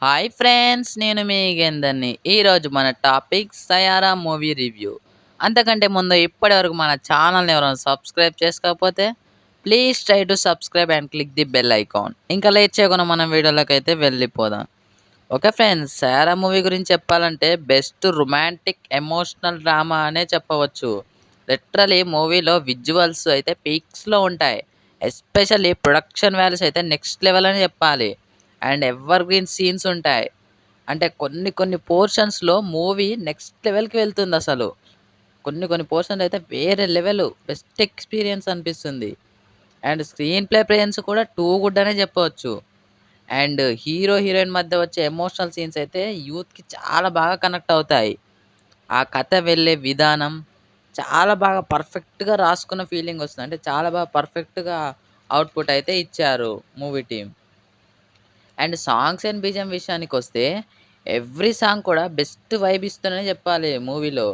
Hi friends! నేను మీ గేందర్‌ని. ఈరోజు మన టాపిక్ 'సయారా' మూవీ రివ్యూ. అంతకంటే ముందు ఇప్పటివరకు మన ఛానల్‌ని ఎవరైనా సబ్స్క్రైబ్ చేసుకోకపోతే please try to subscribe and click the bell icon. ఇంకా లేట్ చేయకుండా మనం వీడియోలోకైతే వెళ్ళిపోదాం. ఓకే ఫ్రెండ్స్, 'సయారా' మూవీ గురించి చెప్పాలంటే బెస్ట్ రొమాంటిక్ ఎమోషనల్ డ్రామా అనే చెప్పవచ్చు. లిటరల్లీ మూవీలో విజువల్స్ అయితే పీక్స్‌లో ఉంటాయి. ఎస్పెషల్లీ ప్రొడక్షన్ వాల్యూస్ అయితే నెక్స్ట్ లెవెల్ అని చెప్పాలి. అండ్ ఎవర్ గ్రీన్ సీన్స్ ఉంటాయి. అంటే కొన్ని కొన్ని పోర్షన్స్‌లో మూవీ నెక్స్ట్ లెవెల్‌కి వెళ్తుందసలు. కొన్ని కొన్ని పోర్షన్‌లో అయితే వేరే లెవెలు. బెస్ట్ ఎక్స్‌పీరియన్స్ అనిపిస్తుంది. అండ్ స్క్రీన్ ప్లే ప్రెజెన్స్ కూడా టూ గుడ్ అనే చెప్పవచ్చు. అండ్ హీరో, హీరోయిన్ మధ్య వచ్చే ఎమోషనల్ సీన్స్ అయితే యూత్‌కి చాలా బాగా కనెక్ట్ అవుతాయి. ఆ కథ వెళ్ళే విధానం చాలా బాగా పర్ఫెక్ట్‌గా రాసుకున్న ఫీలింగ్ వస్తుంది. అంటే చాలా బాగా పర్ఫెక్ట్‌గా అవుట్‌పుట్ అయితే ఇచ్చారు movie team. And songs and BGM విషయానికొస్తే ఎవ్రీ సాంగ్ కూడా బెస్ట్ వైబ్ ఇస్తుందనే చెప్పాలి మూవీలో.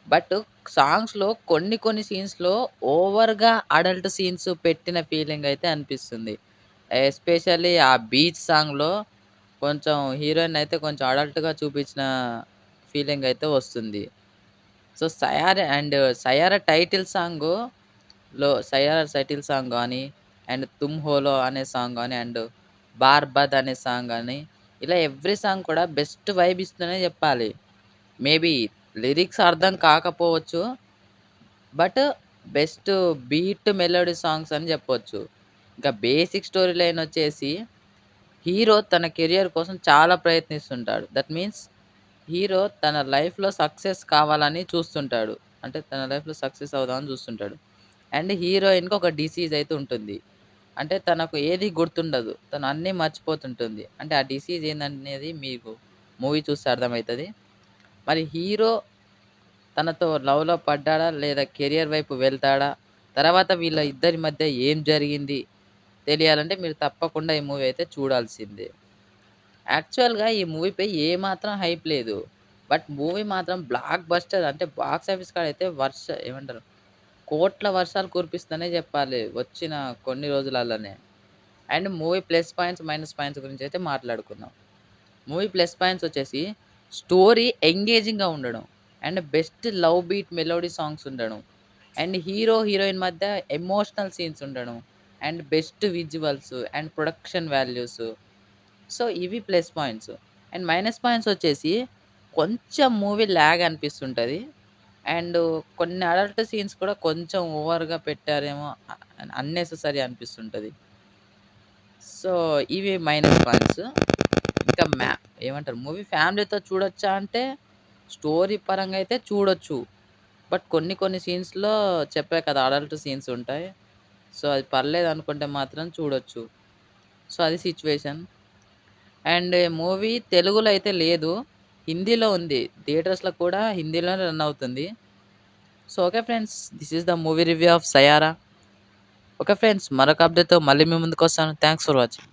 బట్ సాంగ్స్‌లో కొన్ని కొన్ని సీన్స్‌లో ఓవర్‌గా అడల్ట్ సీన్స్ పెట్టిన ఫీలింగ్ అయితే అనిపిస్తుంది. ఎస్పెషల్లీ ఆ బీచ్ సాంగ్‌లో కొంచెం హీరోయిన్ అయితే కొంచెం అడల్ట్‌గా చూపించిన ఫీలింగ్ అయితే వస్తుంది. So, 'Saiyaara' title song 'Saiyaara' title song గానీ, అండ్ 'తుమ్ హోలో' అనే సాంగ్ గానీ, అండ్ 'బార్బద్' అనే సాంగ్ గానీ, ఇలా ఎవ్రీ సాంగ్ కూడా బెస్ట్ వైబ్ ఇస్తుందనే జెప్పాలి. మేబీ లిరిక్స్ అర్థం కాకపోవచ్చు. But best beat melody songs అని జెప్పొచ్చు. ఇంకా బేసిక్ స్టోరీ లైనొచ్చేసి హీరో తన కెరియర్ కోసం చాలా ప్రయత్నిస్తుంటాడు. దట్ మీన్స్ హీరో తన లైఫ్‌లో సక్సెస్ కావాలని చూస్తుంటాడు. అంటే తన లైఫ్‌లో సక్సెస్ అవుదామని చూస్తుంటాడు. అండ్ హీరోయిన్‌కి ఒక డిసీజ్ అయితే ఉంటుంది. అంటే తనకు ఏది గుర్తుండదు. తను అన్నీ మర్చిపోతుంటుంది. అంటే ఆ డిసీజ్ ఏందనేది మీకు మూవీ చూస్తే అర్థమైతది. మరి హీరో తనతో లవ్‌లో పడ్డాడా? లేదా కెరియర్ వైపు వెళ్తాడా? తర్వాత వీళ్ళ ఇద్దరి మధ్య ఏం జరిగింది? తెలియాలంటే మీరు తప్పకుండా ఈ మూవీ అయితే చూడాల్సిందే. యాక్చువల్‌గా ఈ మూవీపై ఏమాత్రం హైప్ లేదు. బట్ మూవీ మాత్రం బ్లాక్ బస్టర్, అంటే బాక్స్ ఆఫీస్ కాడైతే ఏమంటారు, కోట్ల వర్షాలు కురిపిస్తదనే జెప్పాలి వచ్చిన కొన్ని రోజులల్లనే. And movie plus points, minus points గురించైతే మాట్లాడుకుందాం. మూవీ ప్లస్ పాయింట్స్ వచ్చేసి స్టోరీ ఎంగేజింగ్‌గా ఉండడం. And best love beat melody songs ఉండడం. అండ్ హీరో, హీరోయిన్ మధ్య ఎమోషనల్ సీన్స్ ఉండడం. And best visuals and production values. So, ఇవి plus points. And minus points వచ్చేసి కొంచెం మూవీ ల్యాగ్ అనిపిస్తుంటది. అండ్ కొన్ని అడల్ట్ సీన్స్ కూడా కొంచెం ఓవర్‌గా పెట్టారేమో, అన్నెసెసరీ అనిపిస్తుంటది. సో, ఇవి మైనస్ పాయింట్స్. ఇంకా ఏమంటారు, మూవీ ఫ్యామిలీతో చూడొచ్చా అంటే స్టోరీ పరంగా అయితే చూడొచ్చు. బట్ కొన్ని కొన్ని సీన్స్‌లో చెప్పా కదా, అడల్ట్ సీన్స్ ఉంటాయి. సో, అది పర్లేదనుకుంటే మాత్రం చూడొచ్చు. సో, అది సిట్యుయేషన్. అండ్ మూవీ తెలుగులో అయితే లేదు. హిందీలో ఉంది. థియేటర్స్‌లో కూడా హిందీలోనే రన్ అవుతుంది. So, okay friends. This is the movie review of 'Saiyaara'. Okay friends. మరొక అప్డేట్‌తో మళ్ళీ మీ ముందుకొస్తాను. Thanks for watching.